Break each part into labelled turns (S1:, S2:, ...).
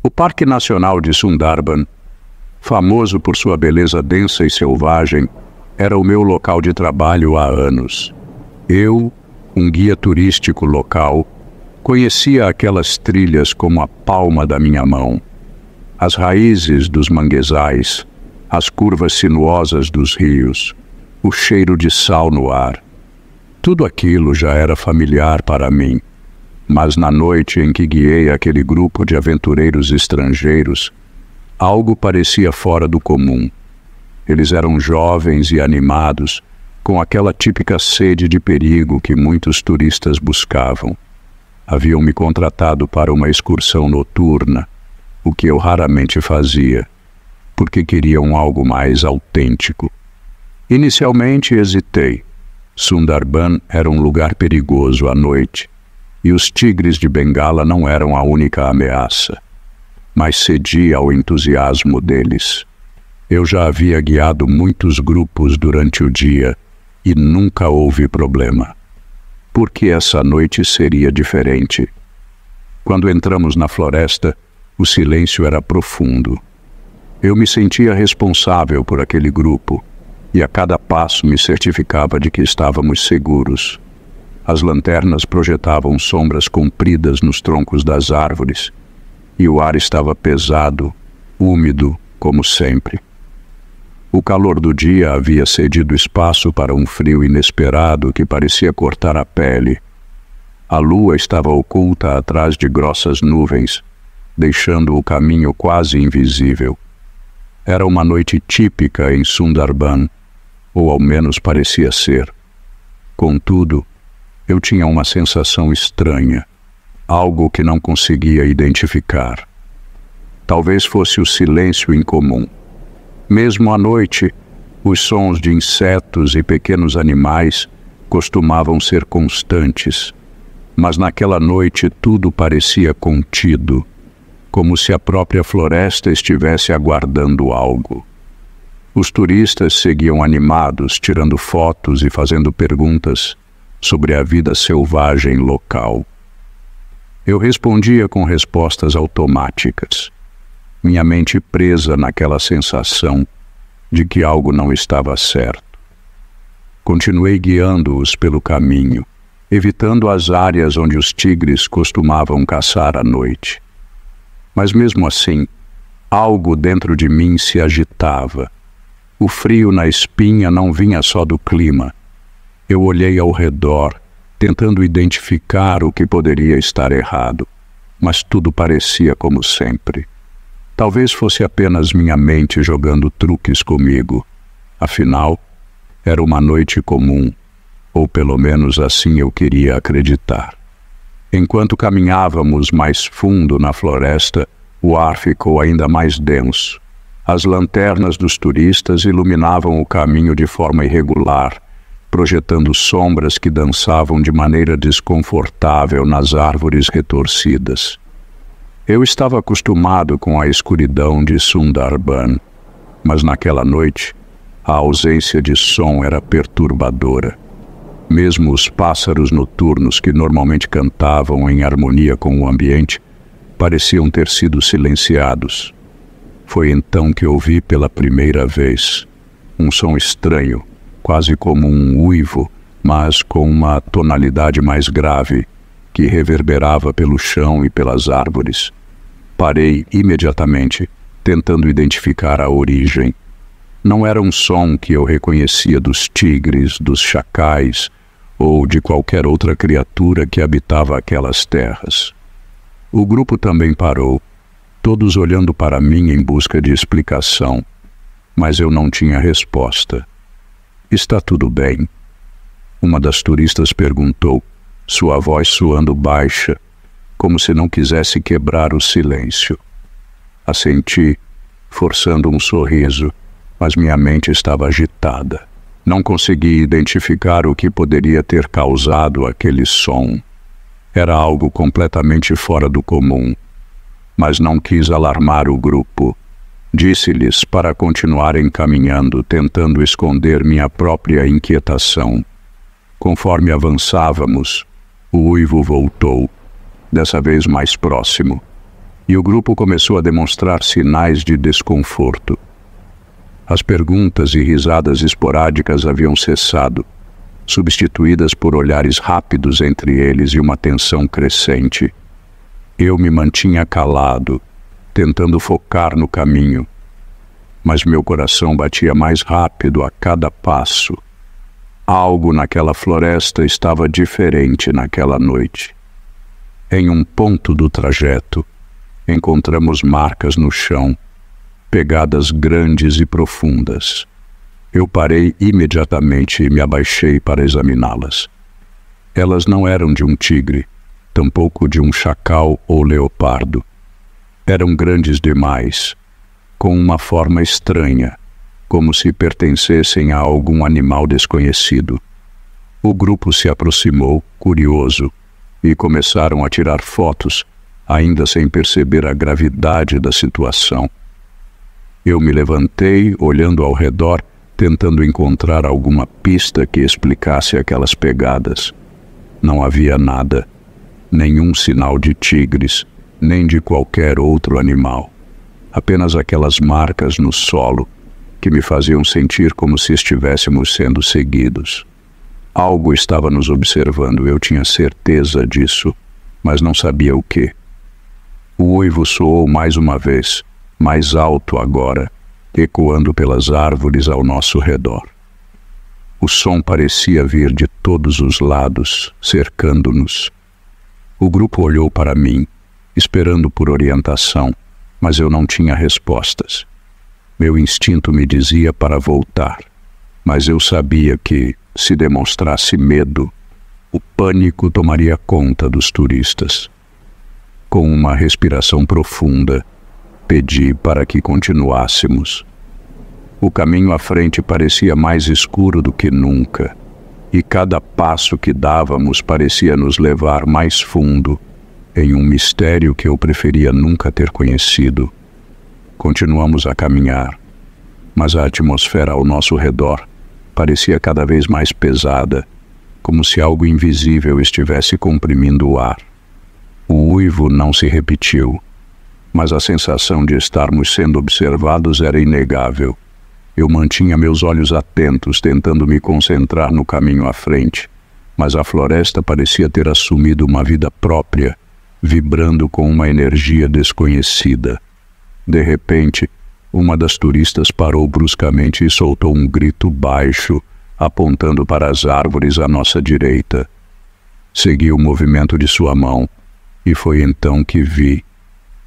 S1: O Parque Nacional de Sundarban, famoso por sua beleza densa e selvagem, era o meu local de trabalho há anos. Eu, um guia turístico local, conhecia aquelas trilhas como a palma da minha mão. As raízes dos manguezais, as curvas sinuosas dos rios, o cheiro de sal no ar. Tudo aquilo já era familiar para mim. Mas na noite em que guiei aquele grupo de aventureiros estrangeiros, algo parecia fora do comum. Eles eram jovens e animados, com aquela típica sede de perigo que muitos turistas buscavam. Haviam me contratado para uma excursão noturna, o que eu raramente fazia, porque queriam algo mais autêntico. Inicialmente hesitei. Sundarban era um lugar perigoso à noite, e os tigres de Bengala não eram a única ameaça. Mas cedi ao entusiasmo deles. Eu já havia guiado muitos grupos durante o dia e nunca houve problema. Por que essa noite seria diferente? Quando entramos na floresta, o silêncio era profundo. Eu me sentia responsável por aquele grupo e a cada passo me certificava de que estávamos seguros. As lanternas projetavam sombras compridas nos troncos das árvores, e o ar estava pesado, úmido, como sempre. O calor do dia havia cedido espaço para um frio inesperado que parecia cortar a pele. A lua estava oculta atrás de grossas nuvens, deixando o caminho quase invisível. Era uma noite típica em Sundarban, ou ao menos parecia ser. Contudo, eu tinha uma sensação estranha, algo que não conseguia identificar. Talvez fosse o silêncio incomum. Mesmo à noite, os sons de insetos e pequenos animais costumavam ser constantes, mas naquela noite tudo parecia contido, como se a própria floresta estivesse aguardando algo. Os turistas seguiam animados, tirando fotos e fazendo perguntas sobre a vida selvagem local. Eu respondia com respostas automáticas, minha mente presa naquela sensação de que algo não estava certo. Continuei guiando-os pelo caminho, evitando as áreas onde os tigres costumavam caçar à noite. Mas mesmo assim, algo dentro de mim se agitava. O frio na espinha não vinha só do clima. Eu olhei ao redor, tentando identificar o que poderia estar errado, mas tudo parecia como sempre. Talvez fosse apenas minha mente jogando truques comigo. Afinal, era uma noite comum, ou pelo menos assim eu queria acreditar. Enquanto caminhávamos mais fundo na floresta, o ar ficou ainda mais denso. As lanternas dos turistas iluminavam o caminho de forma irregular, projetando sombras que dançavam de maneira desconfortável nas árvores retorcidas. Eu estava acostumado com a escuridão de Sundarban, mas naquela noite, a ausência de som era perturbadora. Mesmo os pássaros noturnos que normalmente cantavam em harmonia com o ambiente, pareciam ter sido silenciados. Foi então que ouvi pela primeira vez um som estranho, quase como um uivo, mas com uma tonalidade mais grave, que reverberava pelo chão e pelas árvores. Parei imediatamente, tentando identificar a origem. Não era um som que eu reconhecia dos tigres, dos chacais ou de qualquer outra criatura que habitava aquelas terras. O grupo também parou, todos olhando para mim em busca de explicação, mas eu não tinha resposta. "Está tudo bem?" Uma das turistas perguntou, sua voz soando baixa, como se não quisesse quebrar o silêncio. Assenti, forçando um sorriso, mas minha mente estava agitada. Não consegui identificar o que poderia ter causado aquele som. Era algo completamente fora do comum, mas não quis alarmar o grupo. Disse-lhes para continuarem caminhando, tentando esconder minha própria inquietação. Conforme avançávamos, o uivo voltou, dessa vez mais próximo. e o grupo começou a demonstrar sinais de desconforto. As perguntas e risadas esporádicas haviam cessado, substituídas por olhares rápidos entre eles e uma tensão crescente. Eu me mantinha calado, tentando focar no caminho, mas meu coração batia mais rápido a cada passo. Algo naquela floresta estava diferente naquela noite. Em um ponto do trajeto, encontramos marcas no chão, pegadas grandes e profundas. Eu parei imediatamente e me abaixei para examiná-las. Elas não eram de um tigre, tampouco de um chacal ou leopardo. Eram grandes demais, com uma forma estranha, como se pertencessem a algum animal desconhecido. O grupo se aproximou, curioso, e começaram a tirar fotos, ainda sem perceber a gravidade da situação. Eu me levantei, olhando ao redor, tentando encontrar alguma pista que explicasse aquelas pegadas. Não havia nada, nenhum sinal de tigres, nem de qualquer outro animal. Apenas aquelas marcas no solo que me faziam sentir como se estivéssemos sendo seguidos. Algo estava nos observando, eu tinha certeza disso, mas não sabia o quê. O uivo soou mais uma vez, mais alto agora, ecoando pelas árvores ao nosso redor. O som parecia vir de todos os lados, cercando-nos. O grupo olhou para mim, esperando por orientação, mas eu não tinha respostas. Meu instinto me dizia para voltar, mas eu sabia que, se demonstrasse medo, o pânico tomaria conta dos turistas. Com uma respiração profunda, pedi para que continuássemos. O caminho à frente parecia mais escuro do que nunca, e cada passo que dávamos parecia nos levar mais fundo em um mistério que eu preferia nunca ter conhecido. Continuamos a caminhar, mas a atmosfera ao nosso redor parecia cada vez mais pesada, como se algo invisível estivesse comprimindo o ar. O uivo não se repetiu, mas a sensação de estarmos sendo observados era inegável. Eu mantinha meus olhos atentos, tentando me concentrar no caminho à frente, mas a floresta parecia ter assumido uma vida própria, vibrando com uma energia desconhecida. De repente, uma das turistas parou bruscamente e soltou um grito baixo, apontando para as árvores à nossa direita. Segui o movimento de sua mão, e foi então que vi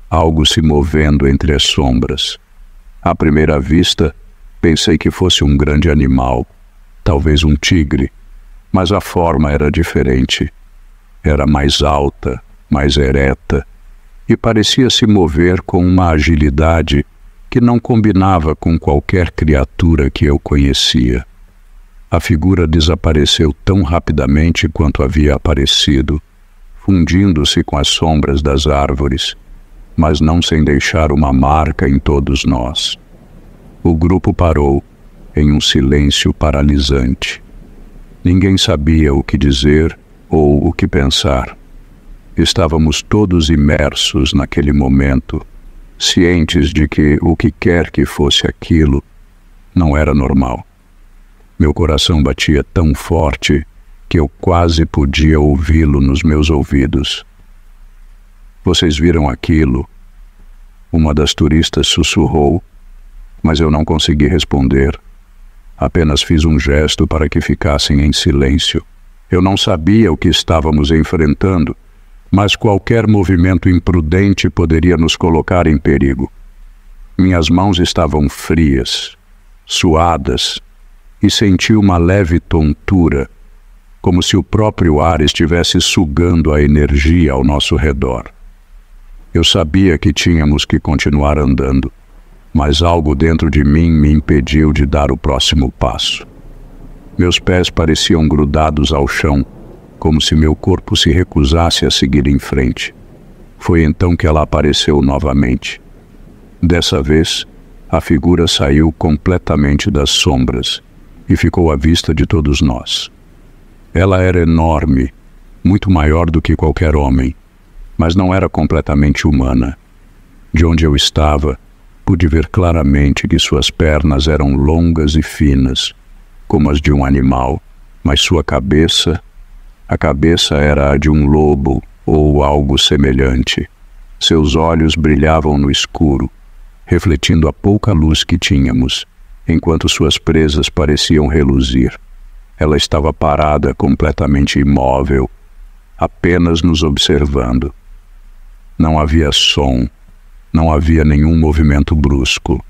S1: algo se movendo entre as sombras. À primeira vista, pensei que fosse um grande animal, talvez um tigre, mas a forma era diferente. Era mais alta, mais ereta, e parecia se mover com uma agilidade que não combinava com qualquer criatura que eu conhecia. A figura desapareceu tão rapidamente quanto havia aparecido, fundindo-se com as sombras das árvores, mas não sem deixar uma marca em todos nós. O grupo parou, em um silêncio paralisante. Ninguém sabia o que dizer ou o que pensar. Estávamos todos imersos naquele momento, cientes de que o que quer que fosse aquilo não era normal. Meu coração batia tão forte que eu quase podia ouvi-lo nos meus ouvidos. "Vocês viram aquilo?" Uma das turistas sussurrou, mas eu não consegui responder. Apenas fiz um gesto para que ficassem em silêncio. Eu não sabia o que estávamos enfrentando, mas qualquer movimento imprudente poderia nos colocar em perigo. Minhas mãos estavam frias, suadas, e senti uma leve tontura, como se o próprio ar estivesse sugando a energia ao nosso redor. Eu sabia que tínhamos que continuar andando, mas algo dentro de mim me impediu de dar o próximo passo. Meus pés pareciam grudados ao chão, como se meu corpo se recusasse a seguir em frente. Foi então que ela apareceu novamente. Dessa vez, a figura saiu completamente das sombras e ficou à vista de todos nós. Ela era enorme, muito maior do que qualquer homem, mas não era completamente humana. De onde eu estava, pude ver claramente que suas pernas eram longas e finas, como as de um animal, mas sua cabeça, a cabeça era a de um lobo ou algo semelhante. Seus olhos brilhavam no escuro, refletindo a pouca luz que tínhamos, enquanto suas presas pareciam reluzir. Ela estava parada, completamente imóvel, apenas nos observando. Não havia som, não havia nenhum movimento brusco,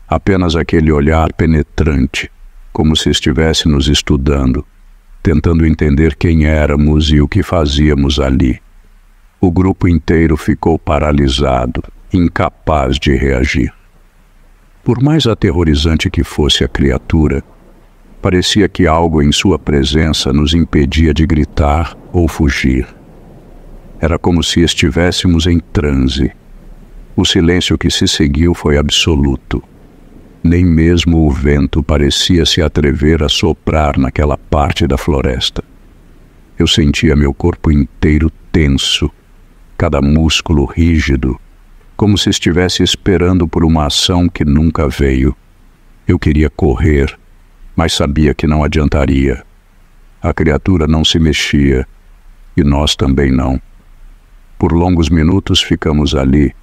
S1: apenas aquele olhar penetrante, como se estivesse nos estudando, tentando entender quem éramos e o que fazíamos ali. O grupo inteiro ficou paralisado, incapaz de reagir. Por mais aterrorizante que fosse a criatura, parecia que algo em sua presença nos impedia de gritar ou fugir. Era como se estivéssemos em transe. O silêncio que se seguiu foi absoluto. Nem mesmo o vento parecia se atrever a soprar naquela parte da floresta. Eu sentia meu corpo inteiro tenso, cada músculo rígido, como se estivesse esperando por uma ação que nunca veio. Eu queria correr, mas sabia que não adiantaria. A criatura não se mexia, e nós também não. Por longos minutos ficamos ali,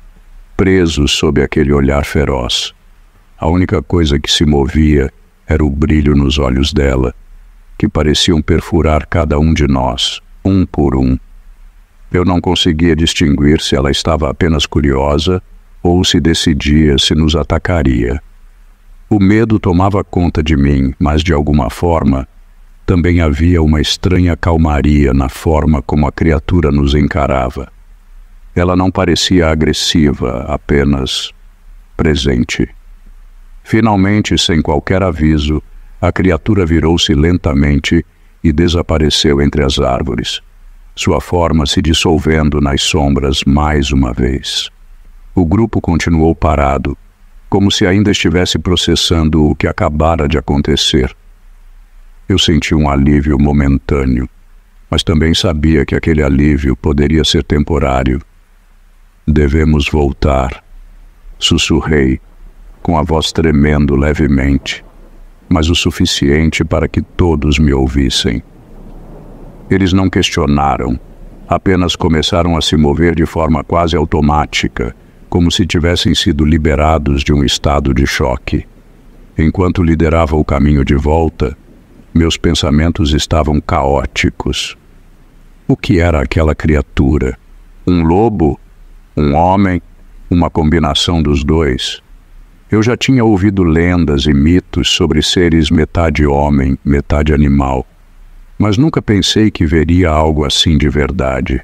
S1: presos sob aquele olhar feroz. A única coisa que se movia era o brilho nos olhos dela, que pareciam perfurar cada um de nós, um por um. Eu não conseguia distinguir se ela estava apenas curiosa ou se decidia se nos atacaria. O medo tomava conta de mim, mas de alguma forma também havia uma estranha calmaria na forma como a criatura nos encarava. Ela não parecia agressiva, apenas presente. Finalmente, sem qualquer aviso, a criatura virou-se lentamente e desapareceu entre as árvores, sua forma se dissolvendo nas sombras mais uma vez. O grupo continuou parado, como se ainda estivesse processando o que acabara de acontecer. Eu senti um alívio momentâneo, mas também sabia que aquele alívio poderia ser temporário. Devemos voltar, sussurrei, com a voz tremendo levemente, mas o suficiente para que todos me ouvissem. Eles não questionaram, apenas começaram a se mover de forma quase automática, como se tivessem sido liberados de um estado de choque. Enquanto liderava o caminho de volta, meus pensamentos estavam caóticos. O que era aquela criatura? Um lobo? Um homem? Uma combinação dos dois? Eu já tinha ouvido lendas e mitos sobre seres metade homem, metade animal, mas nunca pensei que veria algo assim de verdade.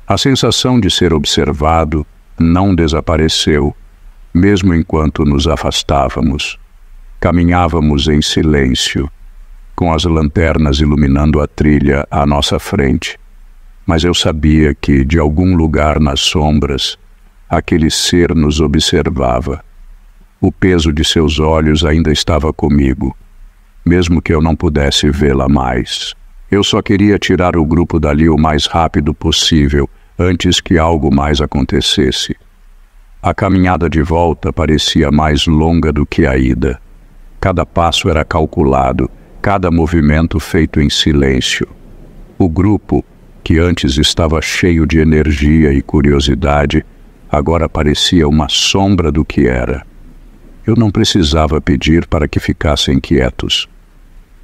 S1: A sensação de ser observado não desapareceu, mesmo enquanto nos afastávamos. Caminhávamos em silêncio, com as lanternas iluminando a trilha à nossa frente, mas eu sabia que, de algum lugar nas sombras, aquele ser nos observava. O peso de seus olhos ainda estava comigo, mesmo que eu não pudesse vê-la mais. Eu só queria tirar o grupo dali o mais rápido possível, antes que algo mais acontecesse. A caminhada de volta parecia mais longa do que a ida. Cada passo era calculado, cada movimento feito em silêncio. O grupo, que antes estava cheio de energia e curiosidade, agora parecia uma sombra do que era. Eu não precisava pedir para que ficassem quietos.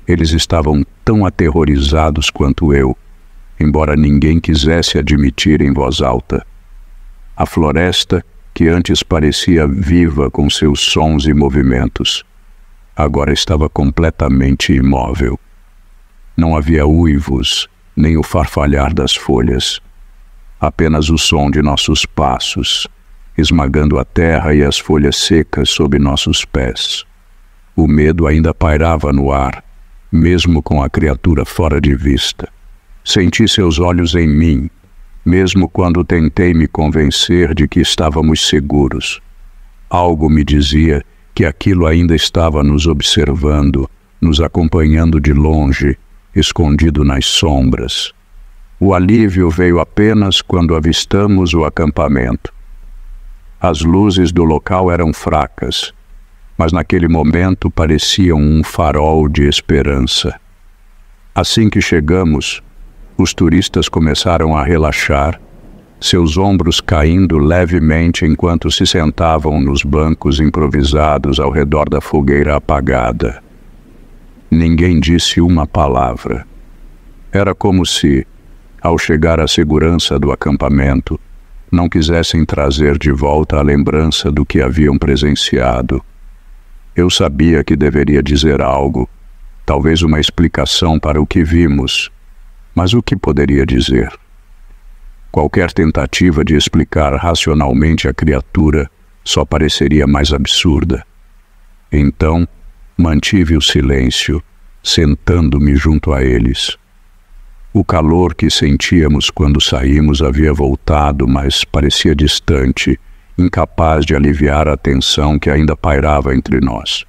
S1: Eles estavam tão aterrorizados quanto eu, embora ninguém quisesse admitir em voz alta. A floresta, que antes parecia viva com seus sons e movimentos, agora estava completamente imóvel. Não havia uivos, nem o farfalhar das folhas. Apenas o som de nossos passos, esmagando a terra e as folhas secas sob nossos pés. O medo ainda pairava no ar, mesmo com a criatura fora de vista. Senti seus olhos em mim, mesmo quando tentei me convencer de que estávamos seguros. Algo me dizia que aquilo ainda estava nos observando, nos acompanhando de longe, escondido nas sombras. O alívio veio apenas quando avistamos o acampamento. As luzes do local eram fracas, mas naquele momento pareciam um farol de esperança. Assim que chegamos, os turistas começaram a relaxar, seus ombros caindo levemente enquanto se sentavam nos bancos improvisados ao redor da fogueira apagada. Ninguém disse uma palavra. Era como se, ao chegar à segurança do acampamento, não quisessem trazer de volta a lembrança do que haviam presenciado. Eu sabia que deveria dizer algo, talvez uma explicação para o que vimos, mas o que poderia dizer? Qualquer tentativa de explicar racionalmente a criatura só pareceria mais absurda. Então, mantive o silêncio, sentando-me junto a eles. O calor que sentíamos quando saímos havia voltado, mas parecia distante, incapaz de aliviar a tensão que ainda pairava entre nós.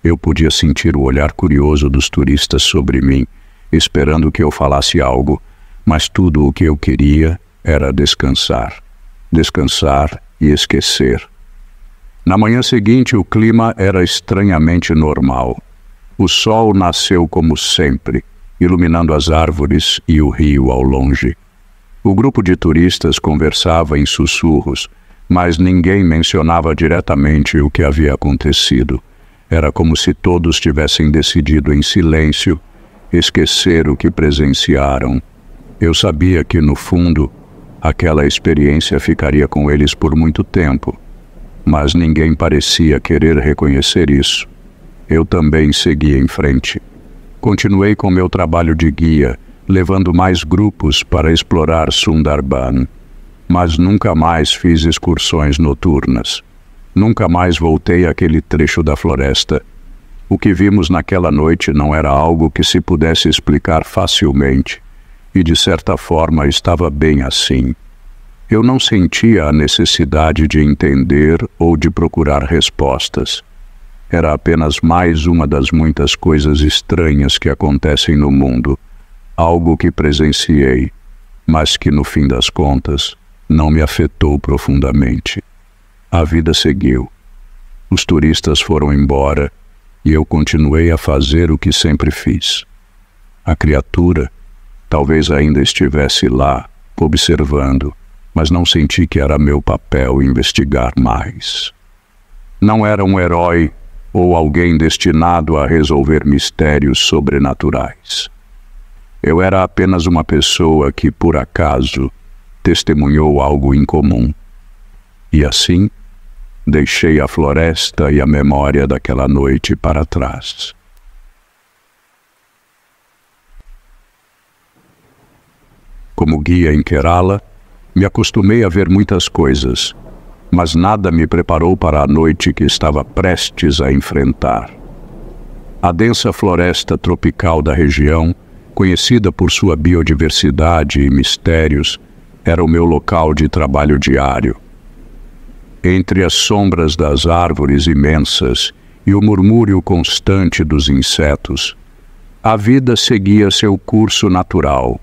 S1: Eu podia sentir o olhar curioso dos turistas sobre mim, esperando que eu falasse algo, mas tudo o que eu queria era descansar. Descansar e esquecer. Na manhã seguinte, o clima era estranhamente normal. O sol nasceu como sempre, iluminando as árvores e o rio ao longe. O grupo de turistas conversava em sussurros, mas ninguém mencionava diretamente o que havia acontecido. Era como se todos tivessem decidido em silêncio esquecer o que presenciaram. Eu sabia que, no fundo, aquela experiência ficaria com eles por muito tempo, mas ninguém parecia querer reconhecer isso. Eu também segui em frente. Continuei com meu trabalho de guia, levando mais grupos para explorar Sundarban. Mas nunca mais fiz excursões noturnas. Nunca mais voltei àquele trecho da floresta. O que vimos naquela noite não era algo que se pudesse explicar facilmente, e de certa forma estava bem assim. Eu não sentia a necessidade de entender ou de procurar respostas. Era apenas mais uma das muitas coisas estranhas que acontecem no mundo, algo que presenciei, mas que no fim das contas não me afetou profundamente. A vida seguiu. Os turistas foram embora e eu continuei a fazer o que sempre fiz. A criatura talvez ainda estivesse lá, observando, mas não senti que era meu papel investigar mais. Não era um herói ou alguém destinado a resolver mistérios sobrenaturais. Eu era apenas uma pessoa que, por acaso, testemunhou algo incomum. E assim, deixei a floresta e a memória daquela noite para trás. Como guia em Kerala, me acostumei a ver muitas coisas, mas nada me preparou para a noite que estava prestes a enfrentar. A densa floresta tropical da região, conhecida por sua biodiversidade e mistérios, era o meu local de trabalho diário. Entre as sombras das árvores imensas e o murmúrio constante dos insetos, a vida seguia seu curso natural,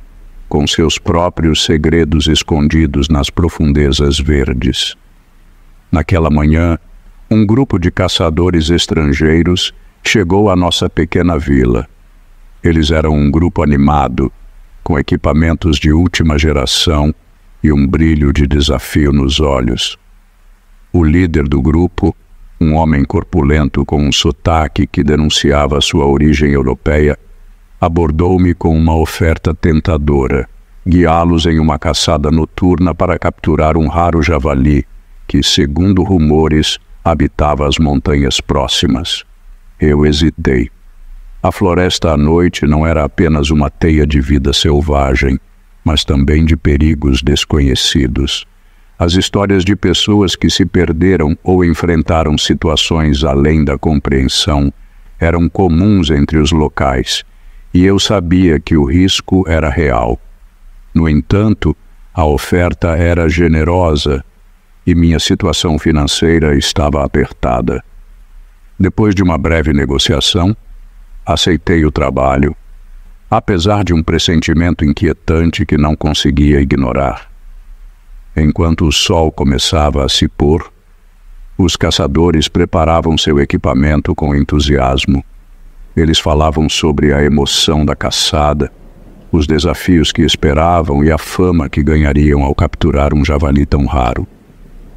S1: com seus próprios segredos escondidos nas profundezas verdes. Naquela manhã, um grupo de caçadores estrangeiros chegou à nossa pequena vila. Eles eram um grupo animado, com equipamentos de última geração e um brilho de desafio nos olhos. O líder do grupo, um homem corpulento com um sotaque que denunciava sua origem europeia, abordou-me com uma oferta tentadora: guiá-los em uma caçada noturna para capturar um raro javali que, segundo rumores, habitava as montanhas próximas. Eu hesitei. A floresta à noite não era apenas uma teia de vida selvagem, mas também de perigos desconhecidos. As histórias de pessoas que se perderam ou enfrentaram situações além da compreensão eram comuns entre os locais, e eu sabia que o risco era real. No entanto, a oferta era generosa e minha situação financeira estava apertada. Depois de uma breve negociação, aceitei o trabalho, apesar de um pressentimento inquietante que não conseguia ignorar. Enquanto o sol começava a se pôr, Os caçadores preparavam seu equipamento com entusiasmo. Eles falavam sobre a emoção da caçada, os desafios que esperavam e a fama que ganhariam ao capturar um javali tão raro.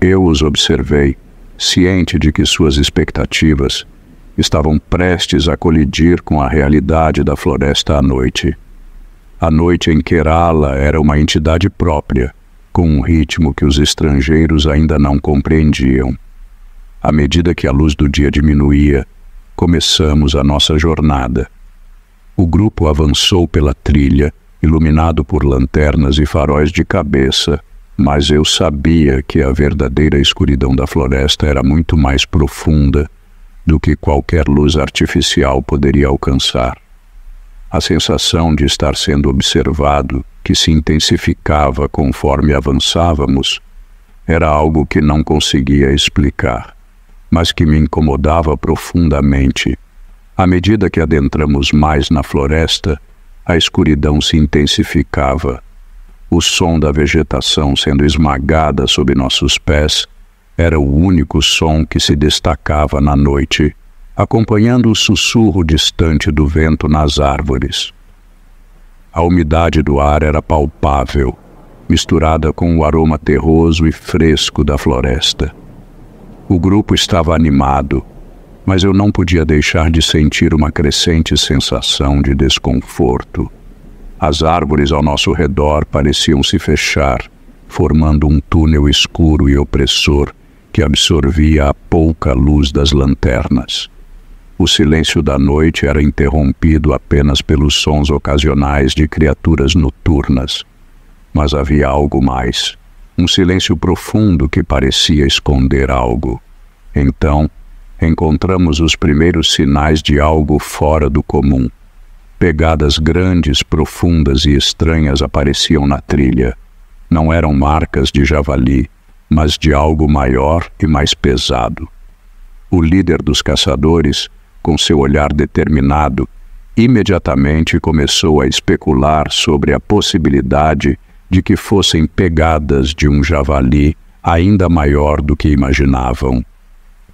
S1: Eu os observei, ciente de que suas expectativas estavam prestes a colidir com a realidade da floresta à noite. A noite em Kerala era uma entidade própria, com um ritmo que os estrangeiros ainda não compreendiam. À medida que a luz do dia diminuía, começamos a nossa jornada. O grupo avançou pela trilha, iluminado por lanternas e faróis de cabeça, mas eu sabia que a verdadeira escuridão da floresta era muito mais profunda do que qualquer luz artificial poderia alcançar. A sensação de estar sendo observado, que se intensificava conforme avançávamos, era algo que não conseguia explicar, mas que me incomodava profundamente. À medida que adentramos mais na floresta, a escuridão se intensificava. O som da vegetação sendo esmagada sob nossos pés era o único som que se destacava na noite, acompanhando o sussurro distante do vento nas árvores. A umidade do ar era palpável, misturada com o aroma terroso e fresco da floresta. O grupo estava animado, mas eu não podia deixar de sentir uma crescente sensação de desconforto. As árvores ao nosso redor pareciam se fechar, formando um túnel escuro e opressor que absorvia a pouca luz das lanternas. O silêncio da noite era interrompido apenas pelos sons ocasionais de criaturas noturnas. Mas havia algo mais, um silêncio profundo que parecia esconder algo. Então, encontramos os primeiros sinais de algo fora do comum. Pegadas grandes, profundas e estranhas apareciam na trilha. Não eram marcas de javali, mas de algo maior e mais pesado. O líder dos caçadores, com seu olhar determinado, imediatamente começou a especular sobre a possibilidade de que fossem pegadas de um javali ainda maior do que imaginavam.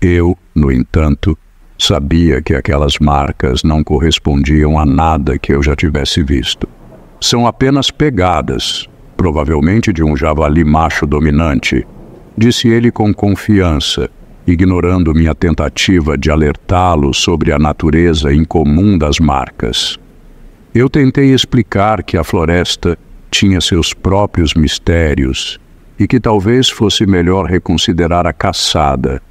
S1: Eu, no entanto, sabia que aquelas marcas não correspondiam a nada que eu já tivesse visto. São apenas pegadas, provavelmente de um javali macho dominante, disse ele com confiança, ignorando minha tentativa de alertá-lo sobre a natureza incomum das marcas. Eu tentei explicar que a floresta tinha seus próprios mistérios e que talvez fosse melhor reconsiderar a caçada,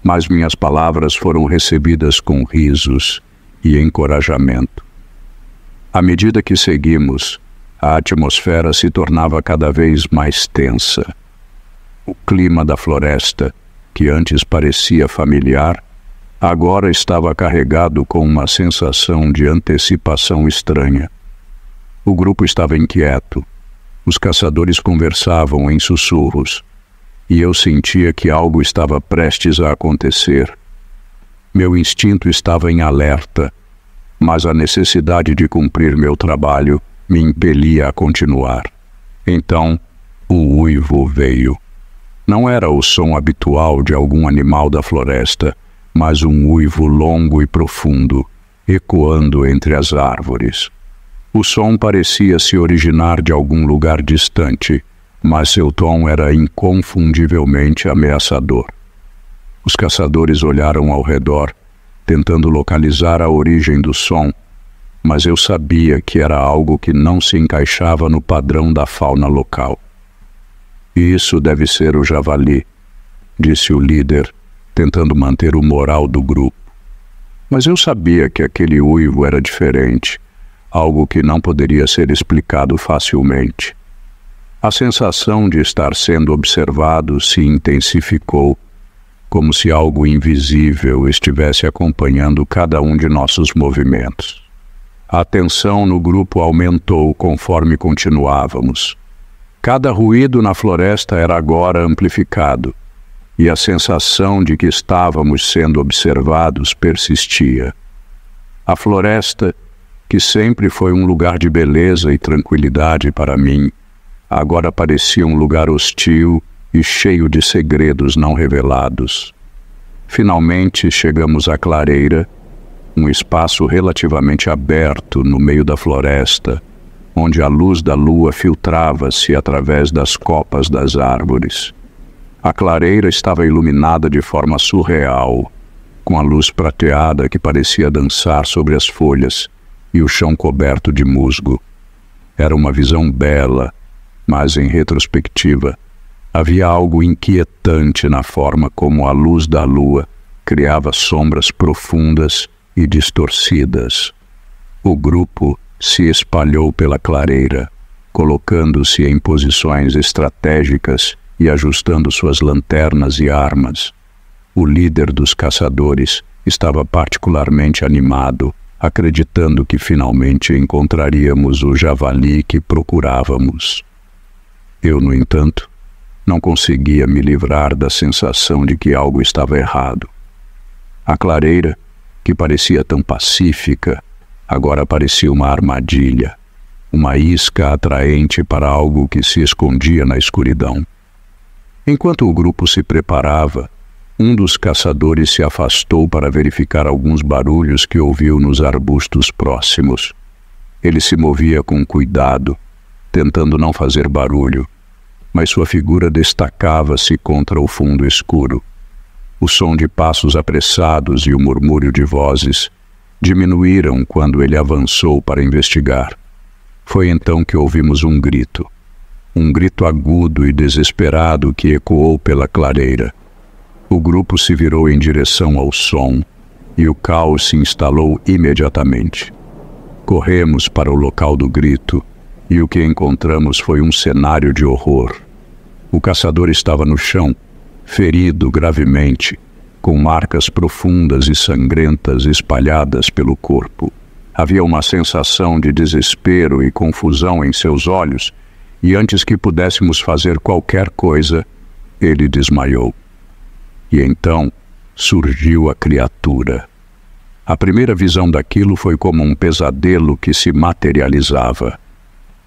S1: mas minhas palavras foram recebidas com risos e encorajamento. À medida que seguimos, a atmosfera se tornava cada vez mais tensa. O clima da floresta, que antes parecia familiar, agora estava carregado com uma sensação de antecipação estranha. O grupo estava inquieto. Os caçadores conversavam em sussurros, e eu sentia que algo estava prestes a acontecer. Meu instinto estava em alerta, mas a necessidade de cumprir meu trabalho me impelia a continuar. Então, o uivo veio. Não era o som habitual de algum animal da floresta, mas um uivo longo e profundo, ecoando entre as árvores. O som parecia se originar de algum lugar distante, mas seu tom era inconfundivelmente ameaçador. Os caçadores olharam ao redor, tentando localizar a origem do som, mas eu sabia que era algo que não se encaixava no padrão da fauna local. Isso deve ser o javali, disse o líder, tentando manter o moral do grupo. Mas eu sabia que aquele uivo era diferente, algo que não poderia ser explicado facilmente. A sensação de estar sendo observado se intensificou, como se algo invisível estivesse acompanhando cada um de nossos movimentos. A tensão no grupo aumentou conforme continuávamos. Cada ruído na floresta era agora amplificado, e a sensação de que estávamos sendo observados persistia. A floresta, que sempre foi um lugar de beleza e tranquilidade para mim, agora parecia um lugar hostil e cheio de segredos não revelados. Finalmente chegamos à clareira, um espaço relativamente aberto no meio da floresta, onde a luz da lua filtrava-se através das copas das árvores. A clareira estava iluminada de forma surreal, com a luz prateada que parecia dançar sobre as folhas e o chão coberto de musgo. Era uma visão bela, mas em retrospectiva, havia algo inquietante na forma como a luz da lua criava sombras profundas e distorcidas. O grupo se espalhou pela clareira, colocando-se em posições estratégicas e ajustando suas lanternas e armas. O líder dos caçadores estava particularmente animado, acreditando que finalmente encontraríamos o javali que procurávamos. Eu, no entanto, não conseguia me livrar da sensação de que algo estava errado. A clareira, que parecia tão pacífica, agora parecia uma armadilha, uma isca atraente para algo que se escondia na escuridão. Enquanto o grupo se preparava, um dos caçadores se afastou para verificar alguns barulhos que ouviu nos arbustos próximos. Ele se movia com cuidado, tentando não fazer barulho, mas sua figura destacava-se contra o fundo escuro. O som de passos apressados e o murmúrio de vozes diminuíram quando ele avançou para investigar. Foi então que ouvimos um grito agudo e desesperado que ecoou pela clareira. O grupo se virou em direção ao som e o caos se instalou imediatamente. Corremos para o local do grito e o que encontramos foi um cenário de horror. O caçador estava no chão, ferido gravemente, com marcas profundas e sangrentas espalhadas pelo corpo. Havia uma sensação de desespero e confusão em seus olhos, e antes que pudéssemos fazer qualquer coisa, ele desmaiou. E então surgiu a criatura. A primeira visão daquilo foi como um pesadelo que se materializava.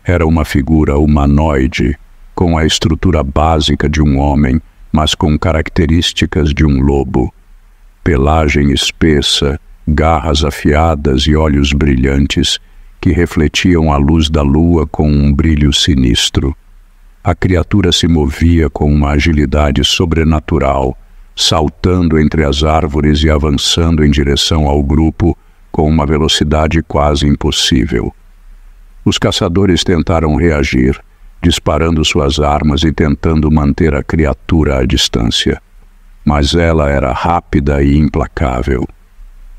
S1: Era uma figura humanoide, com a estrutura básica de um homem, mas com características de um lobo. Pelagem espessa, garras afiadas e olhos brilhantes que refletiam a luz da lua com um brilho sinistro. A criatura se movia com uma agilidade sobrenatural, saltando entre as árvores e avançando em direção ao grupo com uma velocidade quase impossível. Os caçadores tentaram reagir, disparando suas armas e tentando manter a criatura à distância. Mas ela era rápida e implacável.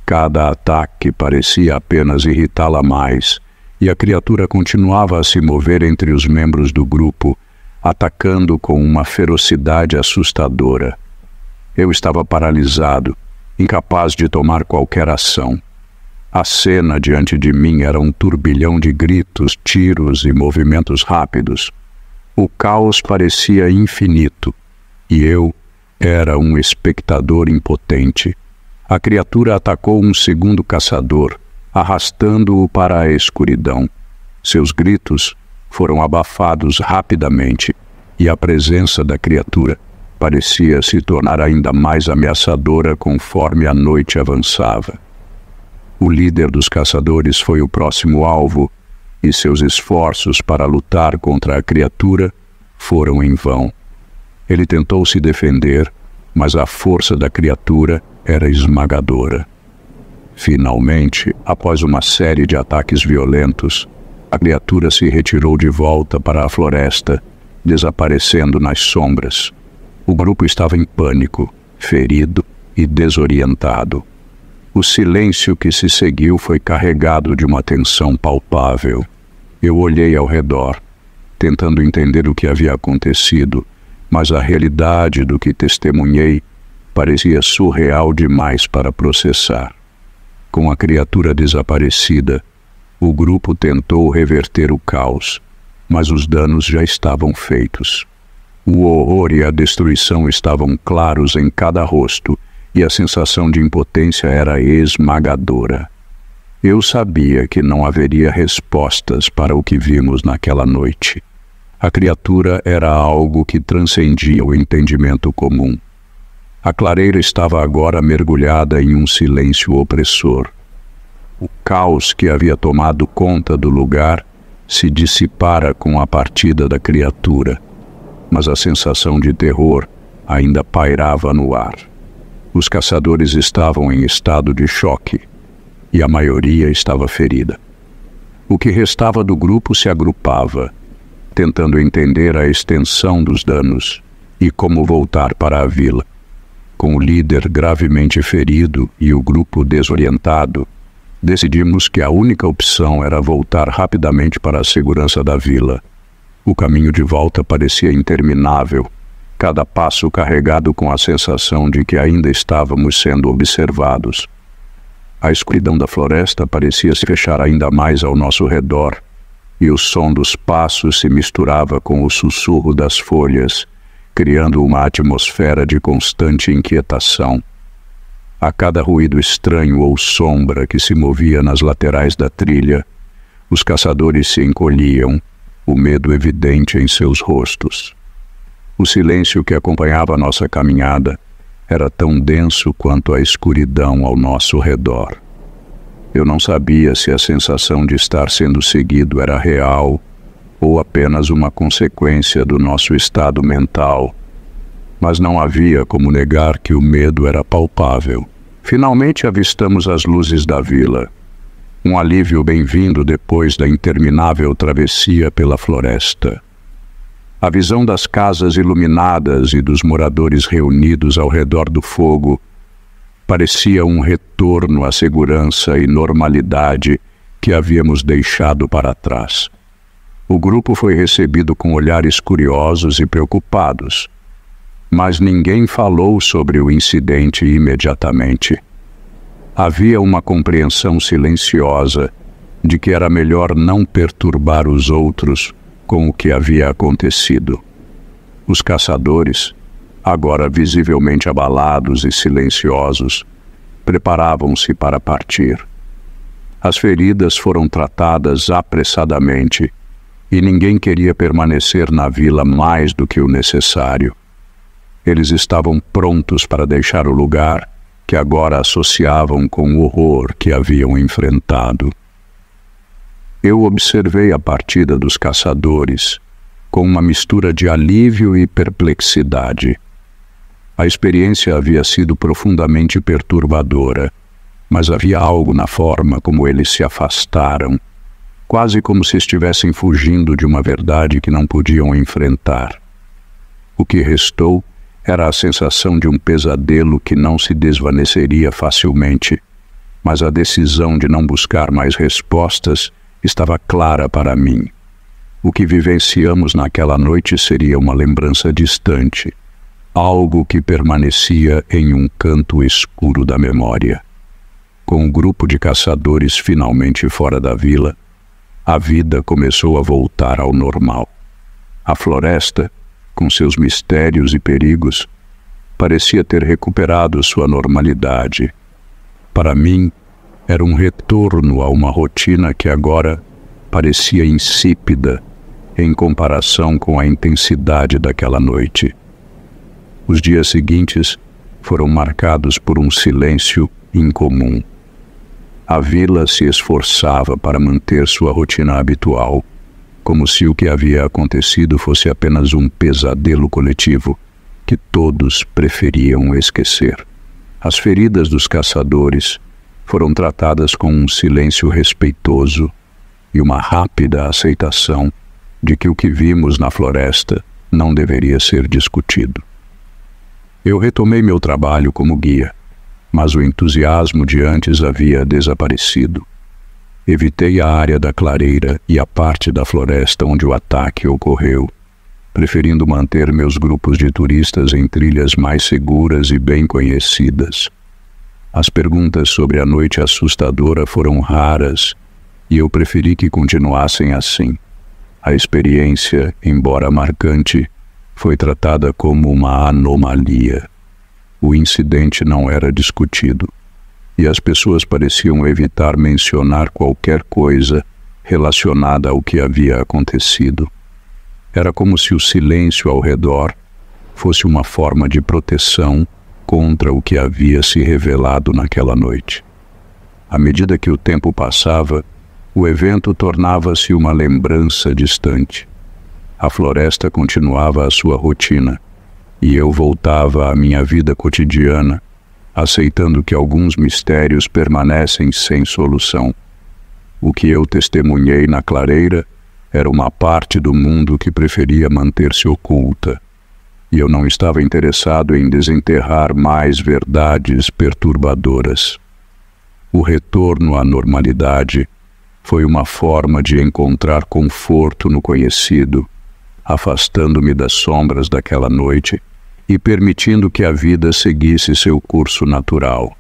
S1: Cada ataque parecia apenas irritá-la mais, e a criatura continuava a se mover entre os membros do grupo, atacando com uma ferocidade assustadora. Eu estava paralisado, incapaz de tomar qualquer ação. A cena diante de mim era um turbilhão de gritos, tiros e movimentos rápidos. O caos parecia infinito, e eu era um espectador impotente. A criatura atacou um segundo caçador, arrastando-o para a escuridão. Seus gritos foram abafados rapidamente, e a presença da criatura parecia se tornar ainda mais ameaçadora conforme a noite avançava. O líder dos caçadores foi o próximo alvo, e seus esforços para lutar contra a criatura foram em vão. Ele tentou se defender, mas a força da criatura era esmagadora. Finalmente, após uma série de ataques violentos, a criatura se retirou de volta para a floresta, desaparecendo nas sombras. O grupo estava em pânico, ferido e desorientado. O silêncio que se seguiu foi carregado de uma tensão palpável. Eu olhei ao redor, tentando entender o que havia acontecido, mas a realidade do que testemunhei parecia surreal demais para processar. Com a criatura desaparecida, o grupo tentou reverter o caos, mas os danos já estavam feitos. O horror e a destruição estavam claros em cada rosto, e a sensação de impotência era esmagadora. Eu sabia que não haveria respostas para o que vimos naquela noite. A criatura era algo que transcendia o entendimento comum. A clareira estava agora mergulhada em um silêncio opressor. O caos que havia tomado conta do lugar se dissipara com a partida da criatura, mas a sensação de terror ainda pairava no ar. Os caçadores estavam em estado de choque e a maioria estava ferida. O que restava do grupo se agrupava, tentando entender a extensão dos danos e como voltar para a vila. Com o líder gravemente ferido e o grupo desorientado, decidimos que a única opção era voltar rapidamente para a segurança da vila. O caminho de volta parecia interminável, cada passo carregado com a sensação de que ainda estávamos sendo observados. A escuridão da floresta parecia se fechar ainda mais ao nosso redor, e o som dos passos se misturava com o sussurro das folhas, criando uma atmosfera de constante inquietação. A cada ruído estranho ou sombra que se movia nas laterais da trilha, os caçadores se encolhiam, o medo evidente em seus rostos. O silêncio que acompanhava a nossa caminhada era tão denso quanto a escuridão ao nosso redor. Eu não sabia se a sensação de estar sendo seguido era real ou apenas uma consequência do nosso estado mental, mas não havia como negar que o medo era palpável. Finalmente avistamos as luzes da vila, um alívio bem-vindo depois da interminável travessia pela floresta. A visão das casas iluminadas e dos moradores reunidos ao redor do fogo parecia um retorno à segurança e normalidade que havíamos deixado para trás. O grupo foi recebido com olhares curiosos e preocupados, mas ninguém falou sobre o incidente imediatamente. Havia uma compreensão silenciosa de que era melhor não perturbar os outros com o que havia acontecido. Os caçadores, agora visivelmente abalados e silenciosos, preparavam-se para partir. As feridas foram tratadas apressadamente e ninguém queria permanecer na vila mais do que o necessário. Eles estavam prontos para deixar o lugar que agora associavam com o horror que haviam enfrentado. Eu observei a partida dos caçadores com uma mistura de alívio e perplexidade. A experiência havia sido profundamente perturbadora, mas havia algo na forma como eles se afastaram, quase como se estivessem fugindo de uma verdade que não podiam enfrentar. O que restou era a sensação de um pesadelo que não se desvaneceria facilmente, mas a decisão de não buscar mais respostas estava clara para mim. O que vivenciamos naquela noite seria uma lembrança distante, algo que permanecia em um canto escuro da memória. Com o grupo de caçadores finalmente fora da vila, a vida começou a voltar ao normal. A floresta, com seus mistérios e perigos, parecia ter recuperado sua normalidade. Para mim, era um retorno a uma rotina que agora parecia insípida em comparação com a intensidade daquela noite. Os dias seguintes foram marcados por um silêncio incomum. A vila se esforçava para manter sua rotina habitual, como se o que havia acontecido fosse apenas um pesadelo coletivo que todos preferiam esquecer. As feridas dos caçadores foram tratadas com um silêncio respeitoso e uma rápida aceitação de que o que vimos na floresta não deveria ser discutido. Eu retomei meu trabalho como guia, mas o entusiasmo de antes havia desaparecido. Evitei a área da clareira e a parte da floresta onde o ataque ocorreu, preferindo manter meus grupos de turistas em trilhas mais seguras e bem conhecidas. As perguntas sobre a noite assustadora foram raras e eu preferi que continuassem assim. A experiência, embora marcante, foi tratada como uma anomalia. O incidente não era discutido, e as pessoas pareciam evitar mencionar qualquer coisa relacionada ao que havia acontecido. Era como se o silêncio ao redor fosse uma forma de proteção contra o que havia se revelado naquela noite. À medida que o tempo passava, o evento tornava-se uma lembrança distante. A floresta continuava a sua rotina, e eu voltava à minha vida cotidiana, aceitando que alguns mistérios permanecem sem solução. O que eu testemunhei na clareira era uma parte do mundo que preferia manter-se oculta, e eu não estava interessado em desenterrar mais verdades perturbadoras. O retorno à normalidade foi uma forma de encontrar conforto no conhecido, afastando-me das sombras daquela noite e permitindo que a vida seguisse seu curso natural.